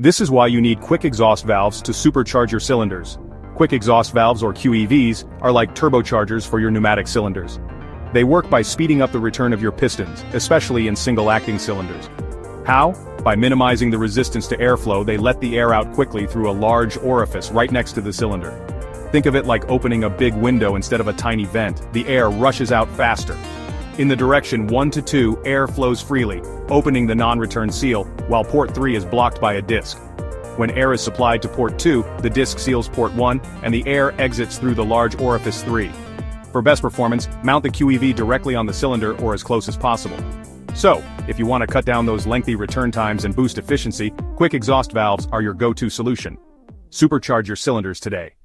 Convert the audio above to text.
This is why you need quick exhaust valves to supercharge your cylinders. Quick exhaust valves, or QEVs, are like turbochargers for your pneumatic cylinders. They work by speeding up the return of your pistons, especially in single-acting cylinders. How? By minimizing the resistance to airflow, they let the air out quickly through a large orifice right next to the cylinder. Think of it like opening a big window instead of a tiny vent. The air rushes out faster. In the direction 1 to 2, air flows freely, opening the non-return seal, while port 3 is blocked by a disc. When air is supplied to port 2, the disc seals port 1, and the air exits through the large orifice 3. For best performance, mount the QEV directly on the cylinder or as close as possible. So, if you want to cut down those lengthy return times and boost efficiency, quick exhaust valves are your go-to solution. Supercharge your cylinders today.